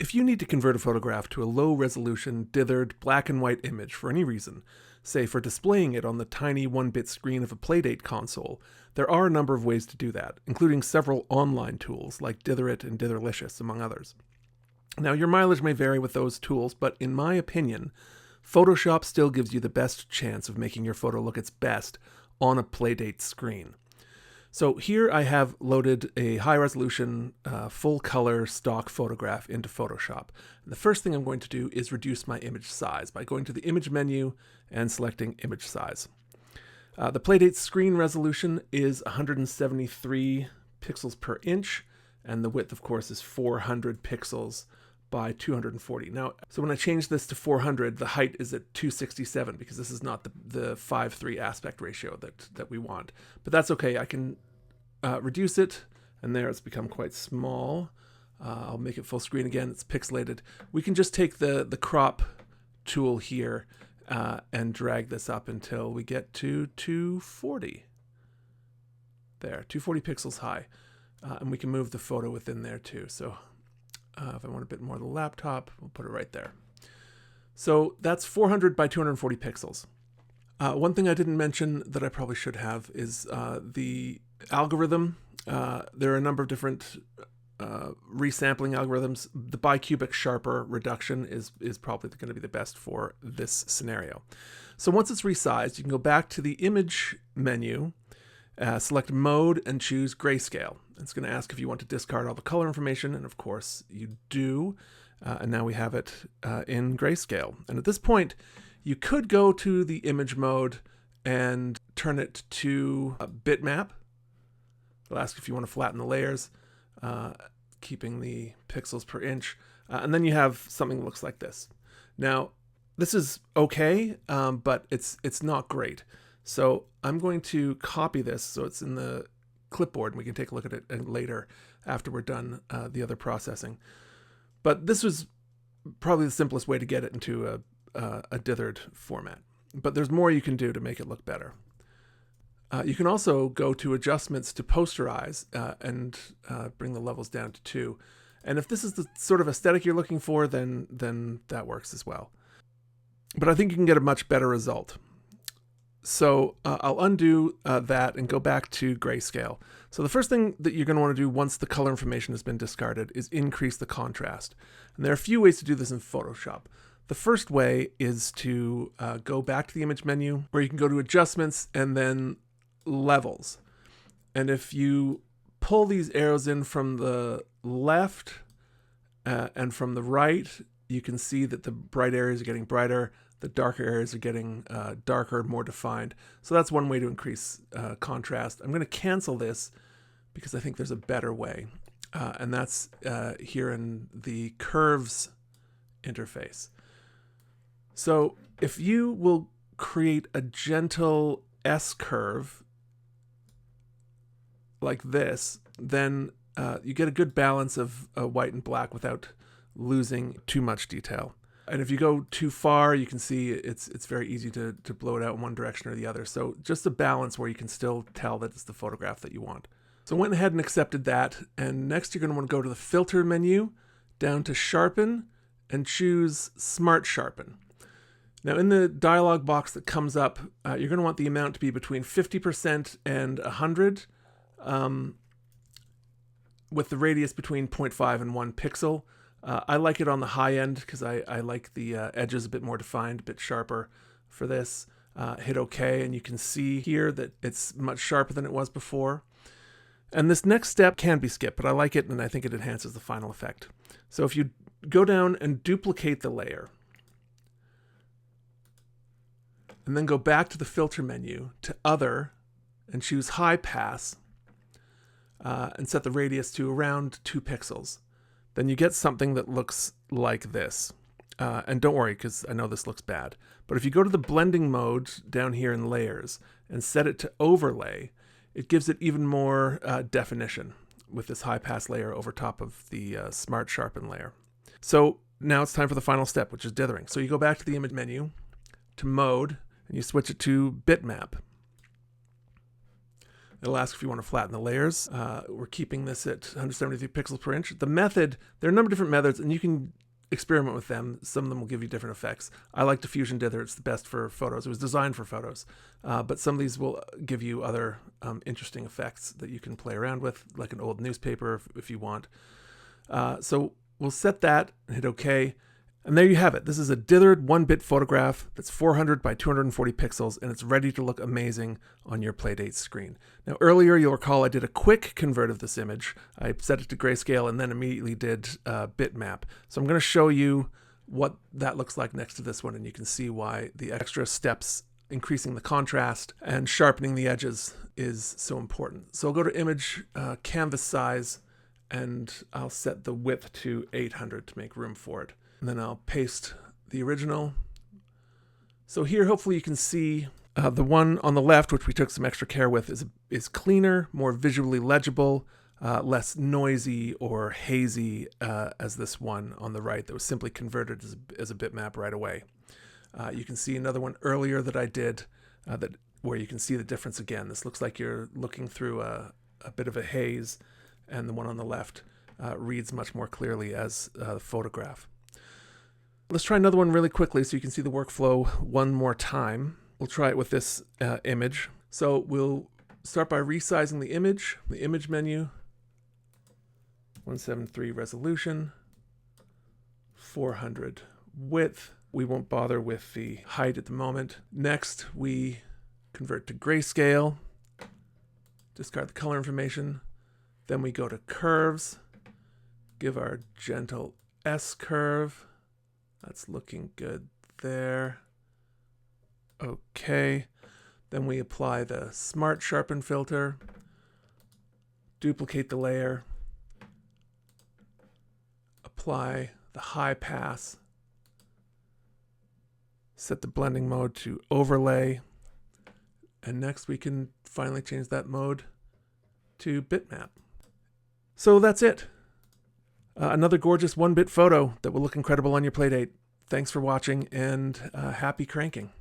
If you need to convert a photograph to a low-resolution, dithered, black and white image for any reason, say for displaying it on the tiny 1-bit screen of a Playdate console, there are a number of ways to do that, including several online tools like Ditherit and Ditherlicious, among others. Now, your mileage may vary with those tools, but in my opinion, Photoshop still gives you the best chance of making your photo look its best on a Playdate screen. So here I have loaded a high-resolution, full-color stock photograph into Photoshop. And the first thing I'm going to do is reduce my image size by going to the Image menu and selecting Image Size. The Playdate screen resolution is 173 pixels per inch, and the width, of course, is 400 pixels by 240. Now, so when I change this to 400, the height is at 267 because this is not the 5:3 aspect ratio that we want. But that's okay. I can reduce it, and there it's become quite small. I'll make it full screen again. It's pixelated. We can just take the crop tool here and drag this up until we get to 240. There, 240 pixels high. And we can move the photo within there too. So if I want a bit more of the laptop, we'll put it right there. So that's 400 by 240 pixels. One thing I didn't mention that I probably should have is the algorithm. There are a number of different resampling algorithms. The Bicubic Sharper reduction is probably going to be the best for this scenario. So once it's resized, you can go back to the Image menu, select Mode, and choose Grayscale. It's going to ask if you want to discard all the color information, and of course you do. And now we have it in Grayscale. And at this point, you could go to the Image mode and turn it to Bitmap. It'll ask if you want to flatten the layers, keeping the pixels per inch. And then you have something that looks like this. Now, this is okay, but it's not great. So I'm going to copy this so it's in the clipboard, and we can take a look at it later after we're done the other processing. But this was probably the simplest way to get it into a dithered format. But there's more you can do to make it look better. You can also go to Adjustments to posterize and bring the levels down to 2. And if this is the sort of aesthetic you're looking for, then that works as well. But I think you can get a much better result. So I'll undo that and go back to Grayscale. So the first thing that you're going to want to do once the color information has been discarded is increase the contrast. And there are a few ways to do this in Photoshop. The first way is to go back to the Image menu, where you can go to Adjustments and then Levels. And if you pull these arrows in from the left and from the right, you can see that the bright areas are getting brighter, the darker areas are getting darker, more defined. So that's one way to increase contrast. I'm going to cancel this because I think there's a better way. And that's here in the Curves interface. So if you will create a gentle S-curve like this, then you get a good balance of white and black without losing too much detail. And if you go too far, you can see it's very easy to blow it out in one direction or the other. So just a balance where you can still tell that it's the photograph that you want. So I went ahead and accepted that. And next you're going to want to go to the Filter menu, down to Sharpen, and choose Smart Sharpen. Now in the dialog box that comes up, you're going to want the amount to be between 50% and 100, with the radius between 0.5 and 1 pixel. I like it on the high end because I like the edges a bit more defined, a bit sharper for this. Hit OK, and you can see here that it's much sharper than it was before. And this next step can be skipped, but I like it, and I think it enhances the final effect. So if you go down and duplicate the layer, and then go back to the Filter menu to Other, and choose High Pass, and set the radius to around 2 pixels. Then you get something that looks like this. And don't worry, because I know this looks bad. But if you go to the blending mode down here in Layers and set it to Overlay, it gives it even more definition with this high pass layer over top of the Smart Sharpen layer. So now it's time for the final step, which is dithering. So you go back to the Image menu, to Mode, and you switch it to Bitmap. It'll ask if you want to flatten the layers. We're keeping this at 173 pixels per inch. The method, there are a number of different methods, and you can experiment with them. Some of them will give you different effects. I like Diffusion Dither. It's the best for photos. It was designed for photos. But some of these will give you other interesting effects that you can play around with, like an old newspaper if you want. So we'll set that and hit OK. And there you have it. This is a dithered 1-bit photograph that's 400 by 240 pixels, and it's ready to look amazing on your Playdate screen. Now, earlier, you'll recall I did a quick convert of this image. I set it to Grayscale and then immediately did Bitmap. So I'm going to show you what that looks like next to this one, and you can see why the extra steps, increasing the contrast and sharpening the edges, is so important. So I'll go to Image, Canvas Size, and I'll set the width to 800 to make room for it. And then I'll paste the original. So here, hopefully you can see the one on the left, which we took some extra care with, is cleaner, more visually legible, less noisy or hazy as this one on the right that was simply converted as a bitmap right away. You can see another one earlier that I did where you can see the difference again. This looks like you're looking through a bit of a haze, and the one on the left reads much more clearly as the photograph. Let's try another one really quickly so you can see the workflow one more time. We'll try it with this image. So we'll start by resizing the image menu, 173 resolution, 400 width. We won't bother with the height at the moment. Next, we convert to grayscale, discard the color information. Then we go to curves, give our gentle S curve. That's looking good there. Okay. Then we apply the Smart Sharpen filter, duplicate the layer, apply the high pass, set the blending mode to overlay, and next we can finally change that mode to bitmap. So that's it. Another gorgeous 1-bit photo that will look incredible on your Playdate. Thanks for watching, and happy cranking.